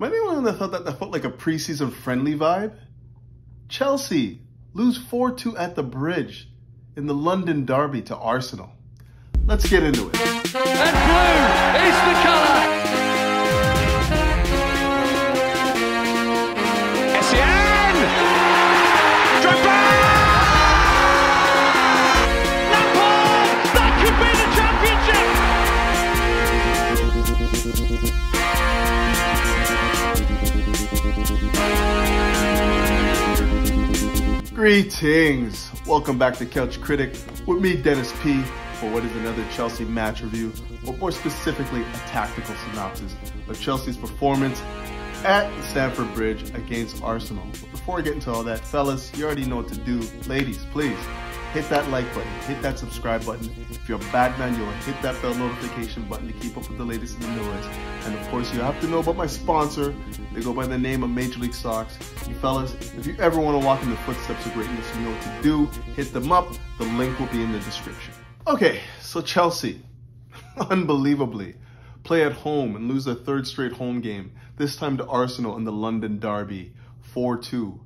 Am I the only one that thought that felt like a preseason friendly vibe? Chelsea lose 4-2 at the Bridge in the London derby to Arsenal. Let's get into it. And blue is the colour. SCN! Drogba! Lampard! That could be the championship! Greetings! Welcome back to Couch Critic with me, Dennis P, for what is another Chelsea match review, or more specifically, a tactical synopsis of Chelsea's performance at Stamford Bridge against Arsenal. But before we get into all that, fellas, you already know what to do. Ladies, please hit that like button, hit that subscribe button. If you're a bad man, you'll hit that bell notification button to keep up with the latest in the news. And of course, you have to know about my sponsor. They go by the name of Major League Socks. You fellas, if you ever want to walk in the footsteps of greatness, you know what to do. Hit them up. The link will be in the description. Okay, so Chelsea, unbelievably, play at home and lose their third straight home game, this time to Arsenal in the London derby, 4-2.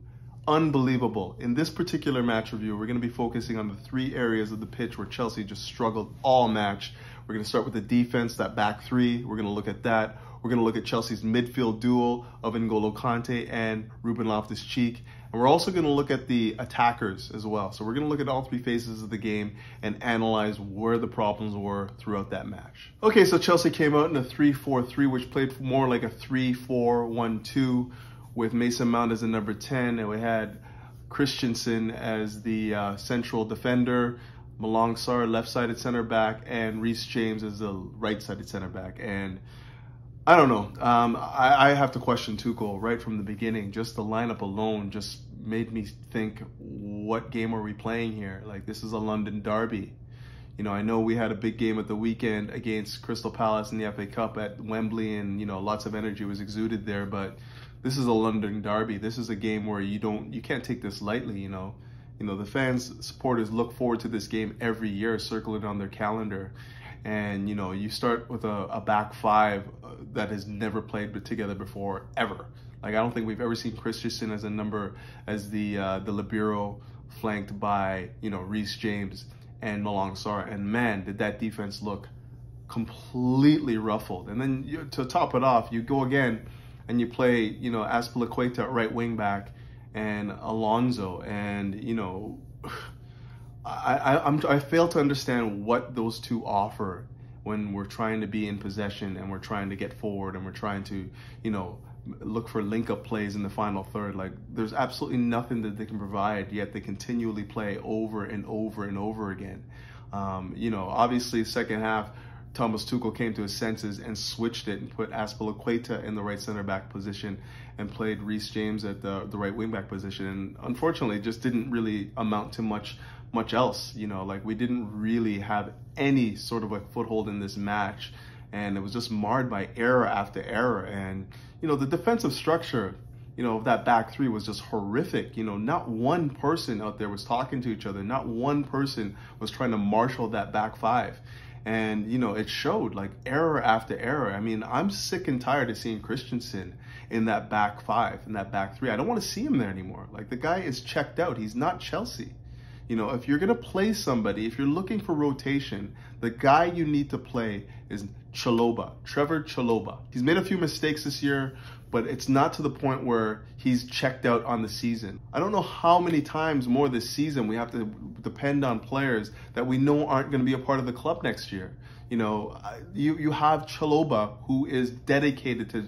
Unbelievable. In this particular match review, we're going to be focusing on the three areas of the pitch where Chelsea just struggled all match. We're going to start with the defense, that back three. We're going to look at that. We're going to look at Chelsea's midfield duel of N'Golo Kante and Ruben Loftus-Cheek. And we're also going to look at the attackers as well. So we're going to look at all three phases of the game and analyze where the problems were throughout that match. Okay, so Chelsea came out in a 3-4-3, which played more like a 3-4-1-2 with Mason Mount as the number 10. And we had Christensen as the central defender, Malang Sarr left-sided center back, and Reece James as the right-sided center back. And I don't know. I have to question Tuchel right from the beginning. Just the lineup alone just made me think, what game are we playing here? Like, this is a London derby. You know, I know we had a big game at the weekend against Crystal Palace in the FA Cup at Wembley, and, you know, lots of energy was exuded there, but this is a London derby. This is a game where you can't take this lightly, you know. You know, the fans, supporters look forward to this game every year, circle it on their calendar. And, you know, you start with a back five that has never played together before, ever. Like, I don't think we've ever seen Christensen as the libero, flanked by, you know, Reece James and Malang Sarr. And man, did that defense look completely ruffled. And then to top it off, you go again and you play, you know, Azpilicueta at right wing back and Alonso, and, you know, I fail to understand what those two offer when we're trying to be in possession and we're trying to get forward and we're trying to, you know, look for link-up plays in the final third. Like, there's absolutely nothing that they can provide, yet they continually play over and over and over again. You know, obviously, second half, Thomas Tuchel came to his senses and switched it and put Azpilicueta in the right center back position and played Reece James at the right wing back position. And unfortunately, it just didn't really amount to much else. You know, like, we didn't really have any sort of like foothold in this match, and it was just marred by error after error. And, you know, the defensive structure, you know, of that back three was just horrific. You know, not one person out there was talking to each other. Not one person was trying to marshal that back five. And, you know, it showed, like, error after error. I mean, I'm sick and tired of seeing Christensen in that back five, in that back three. I don't want to see him there anymore. Like, the guy is checked out. He's not Chelsea. You know, if you're going to play somebody, if you're looking for rotation, the guy you need to play is Trevor Chalobah. He's made a few mistakes this year, but it's not to the point where he's checked out on the season. I don't know how many times more this season we have to depend on players that we know aren't going to be a part of the club next year. You know, you have Chalobah, who is dedicated to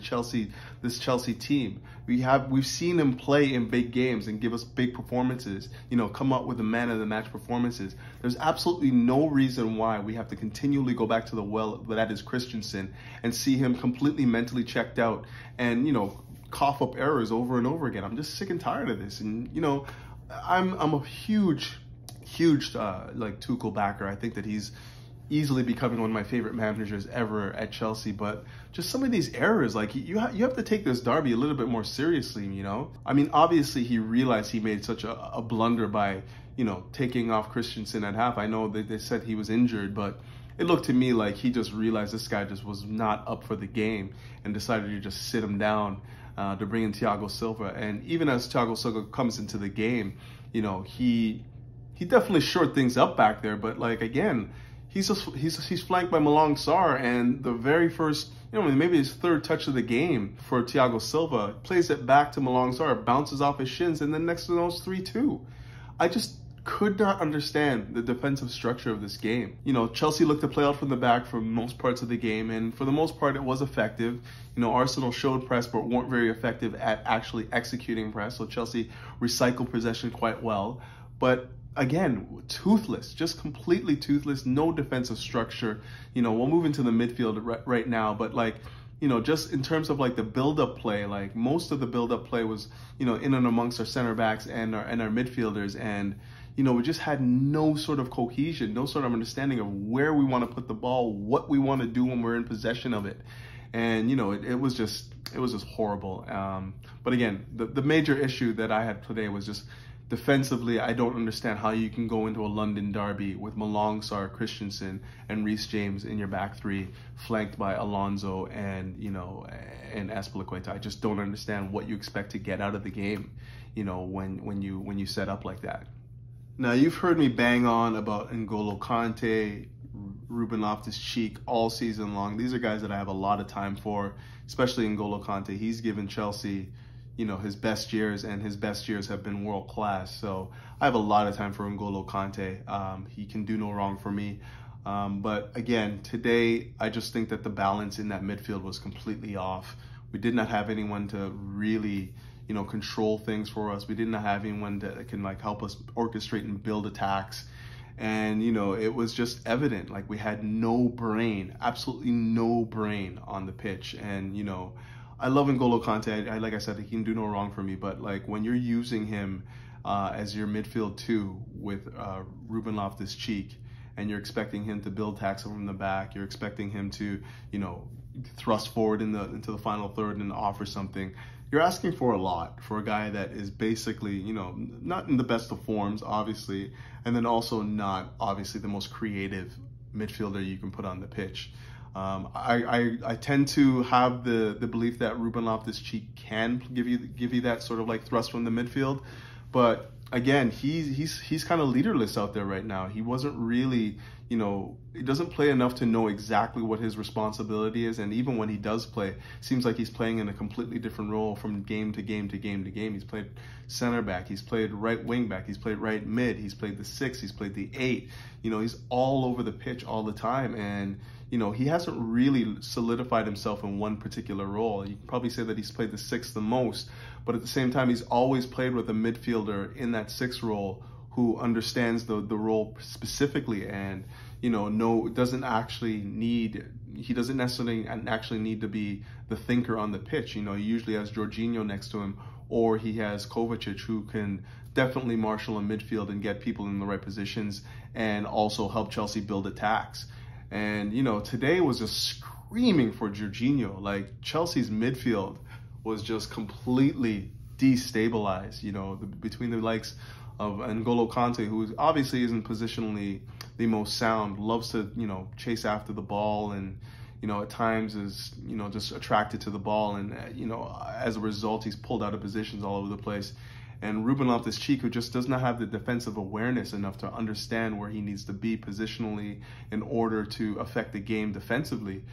this Chelsea team. We've seen him play in big games and give us big performances, you know, come up with the man of the match performances. There's absolutely no reason why we have to continually go back to the well that is Christensen and see him completely mentally checked out and, you know, cough up errors over and over again. I'm just sick and tired of this. And, you know, I'm a huge like Tuchel backer. I think that he's easily becoming one of my favorite managers ever at Chelsea, but just some of these errors, like, you have to take this derby a little bit more seriously, you know? I mean, obviously he realized he made such a blunder by, you know, taking off Christensen at half. I know that they said he was injured, but it looked to me like he just realized this guy just was not up for the game and decided to just sit him down to bring in Thiago Silva. And even as Thiago Silva comes into the game, you know, he definitely shored things up back there. But like, again, he's flanked by Malang Sarr, and the very first, you know, maybe his third touch of the game for Thiago Silva, plays it back to Malang Sarr, bounces off his shins, and then next to those 3-2. I just could not understand the defensive structure of this game. You know, Chelsea looked to play out from the back for most parts of the game, and for the most part it was effective. You know, Arsenal showed press but weren't very effective at actually executing press, so Chelsea recycled possession quite well. But again, toothless, just completely toothless, no defensive structure. You know, we'll move into the midfield right now, but like, you know, just in terms of like the build-up play, like most of the build-up play was, you know, in and amongst our center backs and our midfielders, and you know, we just had no sort of cohesion, no sort of understanding of where we want to put the ball, what we want to do when we're in possession of it. And, you know, it was just horrible. But again, the major issue that I had today was just defensively. I don't understand how you can go into a London derby with Malang Sarr, Christensen, and Reece James in your back three, flanked by Alonso and, you know, and Azpilicueta. I just don't understand what you expect to get out of the game, you know, when you set up like that. Now, you've heard me bang on about N'Golo Kante, Ruben Loftus-Cheek all season long. These are guys that I have a lot of time for, especially N'Golo Kante. He's given Chelsea, you know, his best years, and his best years have been world class. So I have a lot of time for N'Golo Kante. He can do no wrong for me. But again, today, I just think that the balance in that midfield was completely off. We did not have anyone to really, you know, control things for us. We didn't have anyone that can like help us orchestrate and build attacks. And, you know, it was just evident, like we had no brain, absolutely no brain on the pitch. And, you know, I love N'Golo Kante. Like I said, he can do no wrong for me. But like when you're using him as your midfield two with Ruben Loftus-Cheek, and you're expecting him to build attacks from the back, you're expecting him to, you know, thrust forward into the final third and offer something, you're asking for a lot for a guy that is basically, you know, not in the best of forms, obviously, and then also not obviously the most creative midfielder you can put on the pitch. I tend to have the belief that Ruben Loftus-Cheek can give you that sort of like thrust from the midfield, but again, he's kind of leaderless out there right now. He wasn't really, you know, he doesn't play enough to know exactly what his responsibility is. And even when he does play, it seems like he's playing in a completely different role from game to game to game to game. He's played center back, he's played right wing back, he's played right mid, he's played the 6, he's played the 8. You know, he's all over the pitch all the time. And, you know, he hasn't really solidified himself in one particular role. You can probably say that he's played the 6 the most, but at the same time, he's always played with a midfielder in that 6 role who understands the role specifically, and, you know, he doesn't necessarily actually need to be the thinker on the pitch. You know, he usually has Jorginho next to him, or he has Kovacic, who can definitely marshal a midfield and get people in the right positions and also help Chelsea build attacks. And, you know, today was just screaming for Jorginho. Like, Chelsea's midfield was just completely destabilized, you know, between the likes of N'Golo Kante, who obviously isn't positionally the most sound, loves to, you know, chase after the ball, and, you know, at times is, you know, just attracted to the ball, and, you know, as a result, he's pulled out of positions all over the place. And Ruben Loftus-Cheek, who just does not have the defensive awareness enough to understand where he needs to be positionally in order to affect the game defensively.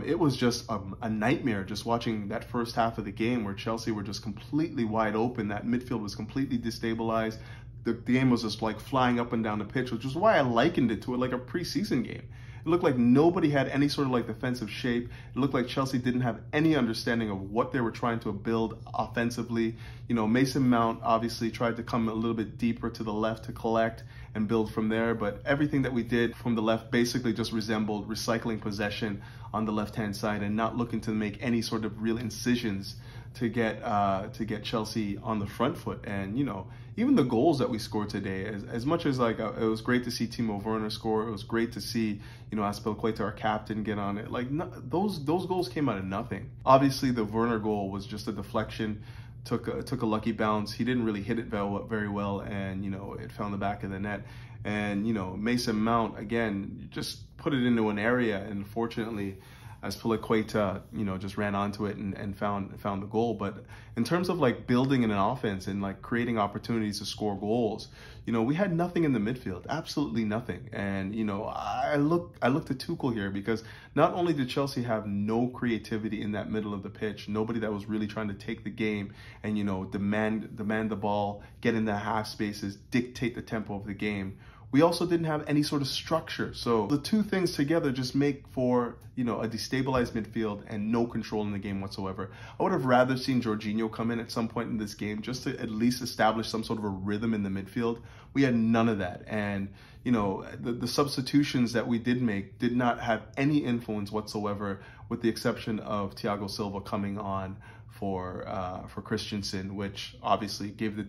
It was just a nightmare just watching that first half of the game, where Chelsea were just completely wide open. That midfield was completely destabilized. The game was just like flying up and down the pitch, which is why I likened it to like a preseason game. It looked like nobody had any sort of like defensive shape. It looked like Chelsea didn't have any understanding of what they were trying to build offensively. You know, Mason Mount obviously tried to come a little bit deeper to the left to collect and build from there, but everything that we did from the left basically just resembled recycling possession on the left-hand side and not looking to make any sort of real incisions to get Chelsea on the front foot. And, you know, even the goals that we scored today, as much as like it was great to see Timo Werner score, it was great to see, you know, Azpilicueta, our captain, get on it. Like, those goals came out of nothing. Obviously, the Werner goal was just a deflection. took a lucky bounce. He didn't really hit it very well, and it fell in the back of the net. And Mason Mount again just put it into an area, and unfortunately, as Pulisic, just ran onto it and found the goal. But in terms of like building an offense and like creating opportunities to score goals, we had nothing in the midfield, absolutely nothing. And I look to Tuchel here, because not only did Chelsea have no creativity in that middle of the pitch, nobody that was really trying to take the game and demand the ball, get in the half spaces, dictate the tempo of the game. We also didn't have any sort of structure. So the two things together just make for, a destabilized midfield and no control in the game whatsoever. I would have rather seen Jorginho come in at some point in this game just to at least establish some sort of a rhythm in the midfield. We had none of that. And, the substitutions that we did make did not have any influence whatsoever, with the exception of Thiago Silva coming on for Christensen, which obviously gave the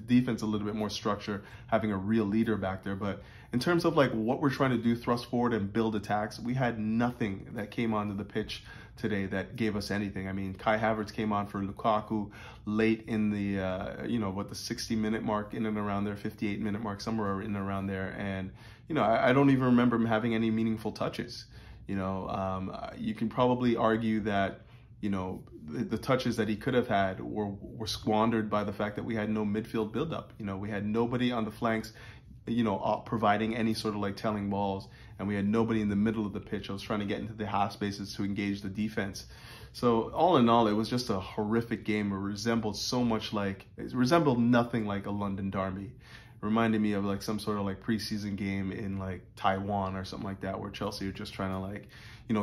defense a little bit more structure, having a real leader back there. But in terms of like what we're trying to do, thrust forward and build attacks, we had nothing that came onto the pitch today that gave us anything. I mean, Kai Havertz came on for Lukaku late in the, the 60-minute mark, in and around there, 58-minute mark, somewhere in and around there. And, I don't even remember him having any meaningful touches. You can probably argue that, the touches that he could have had were squandered by the fact that we had no midfield buildup. We had nobody on the flanks, providing any sort of like telling balls, and we had nobody in the middle of the pitch. I was trying to get into the half spaces to engage the defense. So all in all, it was just a horrific game. It resembled nothing like a London derby. It reminded me of like some sort of like preseason game in like Taiwan or something like that, where Chelsea are just trying to like,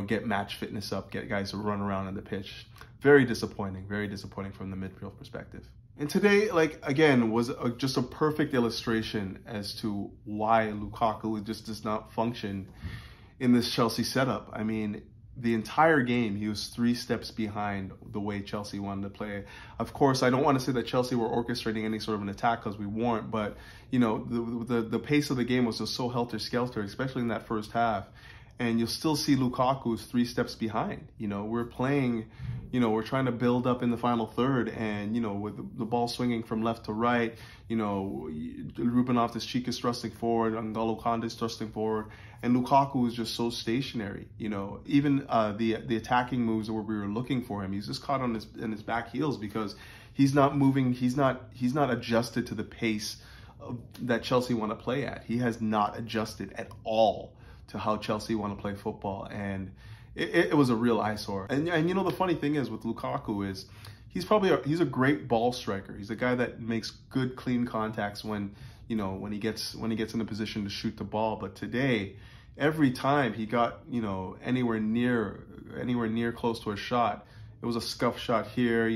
get match fitness up, get guys to run around on the pitch. Very disappointing from the midfield perspective. And today, like, again, was just a perfect illustration as to why Lukaku just does not function in this Chelsea setup. I mean, the entire game, he was 3 steps behind the way Chelsea wanted to play. Of course, I don't want to say that Chelsea were orchestrating any sort of an attack, because we weren't, but, the pace of the game was just so helter-skelter, especially in that first half. And you'll still see Lukaku's 3 steps behind. We're playing, we're trying to build up in the final third, and, with the ball swinging from left to right, Ruben Loftus-Cheek is thrusting forward, N'Golo Kante is thrusting forward, and Lukaku is just so stationary. Even the attacking moves where we were looking for him, he's just caught on his back heels, because he's not moving, he's not adjusted to the pace that Chelsea want to play at. He has not adjusted at all to how Chelsea want to play football, and it was a real eyesore. And the funny thing is with Lukaku is he's a great ball striker. He's a guy that makes good clean contacts when he gets in a position to shoot the ball. But today, every time he got anywhere near close to a shot, it was a scuff shot here,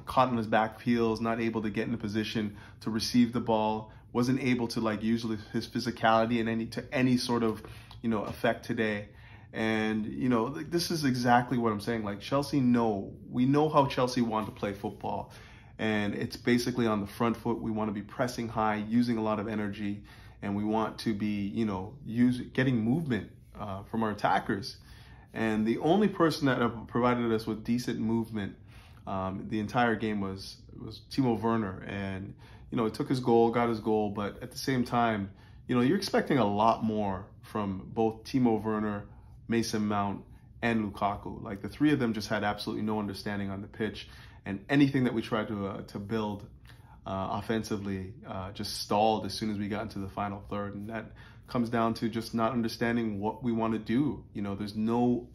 caught on his back heels, not able to get in a position to receive the ball. Wasn't able to like use his physicality in any sort of effect today. And this is exactly what I'm saying. Like, we know how Chelsea want to play football, and it's basically on the front foot. We want to be pressing high, using a lot of energy, and we want to be getting movement from our attackers. And the only person that provided us with decent movement the entire game was Timo Werner. And he took his goal, got his goal, but at the same time, you're expecting a lot more from both Timo Werner, Mason Mount, and Lukaku. Like, the three of them just had absolutely no understanding on the pitch, and anything that we tried to build offensively just stalled as soon as we got into the final third. And that comes down to just not understanding what we want to do. There's no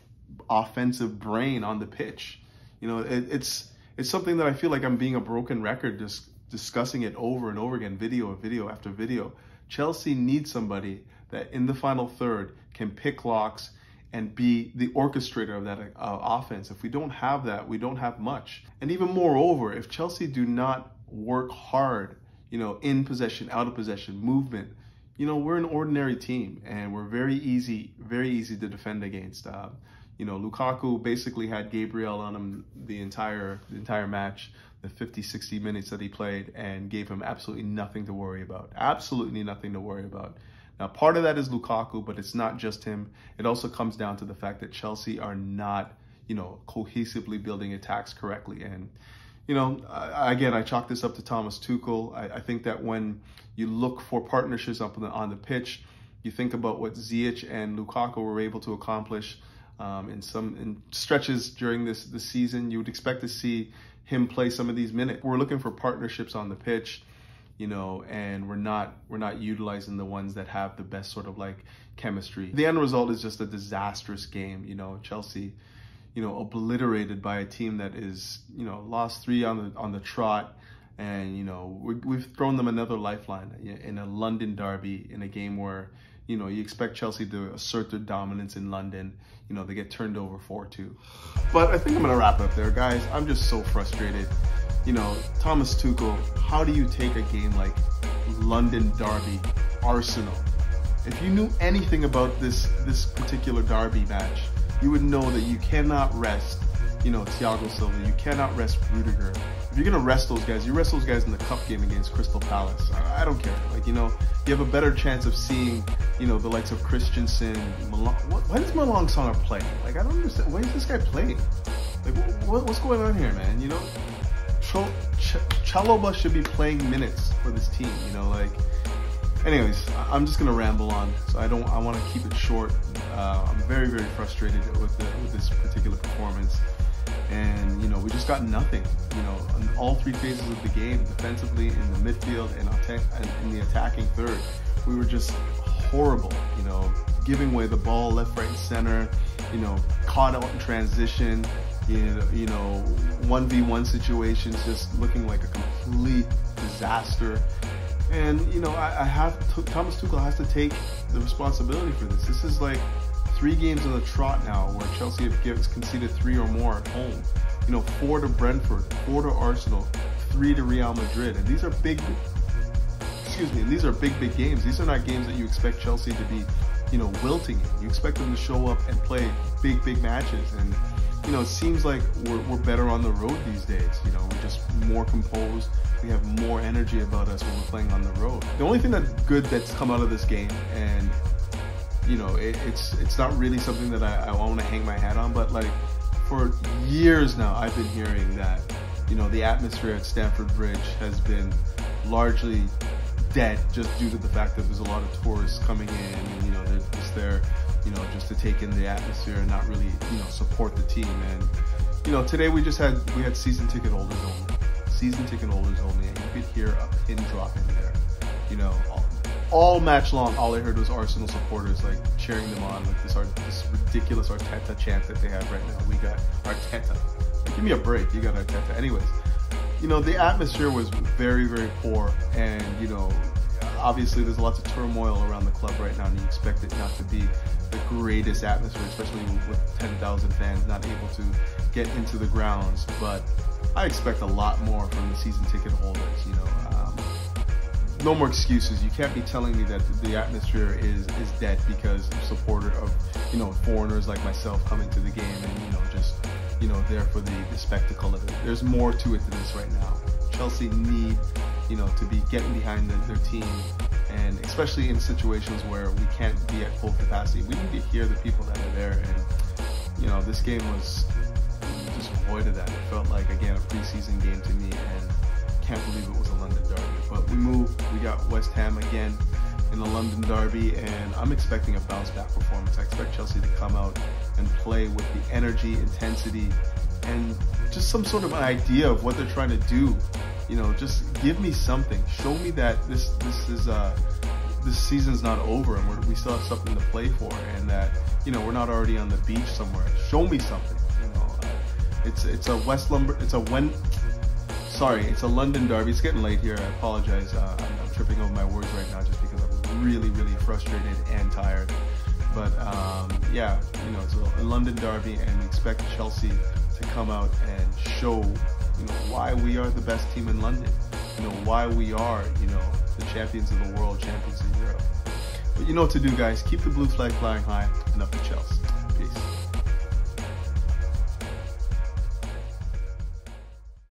offensive brain on the pitch. It's something that I feel like I'm being a broken record, just discussing it over and over again, video after video. Chelsea needs somebody that in the final third can pick locks and be the orchestrator of that offense. If we don't have that, we don't have much. And even moreover, if Chelsea do not work hard, in possession, out of possession, movement, we're an ordinary team, and we're very easy to defend against. Lukaku basically had Gabriel on him the entire match, the 50, 60 minutes that he played, and gave him absolutely nothing to worry about. Absolutely nothing to worry about. Now, part of that is Lukaku, but it's not just him. It also comes down to the fact that Chelsea are not, cohesively building attacks correctly. And, You know, again, I chalk this up to Thomas Tuchel. I think that when you look for partnerships up on the pitch, you think about what Ziyech and Lukaku were able to accomplish in stretches during this season. You would expect to see him play some of these minutes. We're looking for partnerships on the pitch, you know, and we're not utilizing the ones that have the best sort of like chemistry. The end result is just a disastrous game. You know, Chelsea, you know, obliterated by a team that is, you know, lost 3 on the trot. And, you know, we've thrown them another lifeline in a London derby, in a game where, you know, you expect Chelsea to assert their dominance in London. You know, they get turned over 4-2. But I think I'm going to wrap it up there, guys. I'm just so frustrated. You know, Thomas Tuchel, how do you take a game like London derby, Arsenal? If you knew anything about this particular derby match, you would know that you cannot rest, you know, Thiago Silva. You cannot rest Rudiger. If you're going to rest those guys, you rest those guys in the cup game against Crystal Palace. I don't care. Like, you know, you have a better chance of seeing, you know, the likes of Christensen. When is Malong Song playing? Like, I don't understand. When is this guy playing? Like, what's going on here, man? You know, Chalobah should be playing minutes for this team, you know, like. Anyways, I'm just gonna ramble on, so I want to keep it short. I'm very, very frustrated with this particular performance, and you know, we just got nothing. You know, on all 3 phases of the game, defensively, in the midfield, and in the attacking third, we were just horrible. You know, giving away the ball left, right, and center. You know, caught out in transition. You know, 1v1 situations, just looking like a complete disaster. And, you know, Thomas Tuchel has to take the responsibility for this. This is like 3 games on the trot now where Chelsea have conceded 3 or more at home. You know, 4 to Brentford, 4 to Arsenal, 3 to Real Madrid. And these are big games. These are not games that you expect Chelsea to be, you know, wilting in. You expect them to show up and play big matches. And, you know, it seems like we're better on the road these days. You know, we're just more composed. We have more energy about us when we're playing on the road. The only thing that's come out of this game, and you know, it's not really something that I want to hang my hat on, but like for years now, I've been hearing that, you know, the atmosphere at Stamford Bridge has been largely dead just due to the fact that there's a lot of tourists coming in, and you know, they're just there, you know, just to take in the atmosphere and not really, you know, support the team. And you know, today we had season ticket holders only. Season ticket holders only, and you could hear a pin drop in there. You know, all match long, all I heard was Arsenal supporters like cheering them on, like this ridiculous Arteta chant that they have right now. We got Arteta. Like, give me a break. You got Arteta. Anyways, you know, the atmosphere was very, very poor, and you know, obviously there's lots of turmoil around the club right now, and you expect it not to be the greatest atmosphere, especially with 10,000 fans not able to get into the grounds. But I expect a lot more from the season ticket holders. You know, no more excuses. You can't be telling me that the atmosphere is dead because you're a supporter of, you know, foreigners like myself coming to the game and, you know, just, you know, there for the spectacle of it. There's more to it than this right now. Chelsea need, you know, to be getting behind their team, and especially in situations where we can't be at full capacity. We need to hear the people that are there, and you know, this game was just void of that. It felt like, again, a preseason game to me, and can't believe it was a London derby. But we moved. We got West Ham again in the London derby, and I'm expecting a bounce back performance. I expect Chelsea to come out and play with the energy, intensity, and just some sort of an idea of what they're trying to do. You know, just give me something. Show me that this season's not over, and we still have something to play for, and that, you know, we're not already on the beach somewhere. Show me something. You know, it's a London derby. It's getting late here. I apologize. I'm tripping over my words right now just because I'm really, really frustrated and tired. But yeah, you know, it's a London derby, and we expect Chelsea to come out and show, you know, why we are the best team in London. You know, why we are, you know, the champions of the world, champions of Europe. But you know what to do, guys. Keep the blue flag flying high, and up the Chelsea.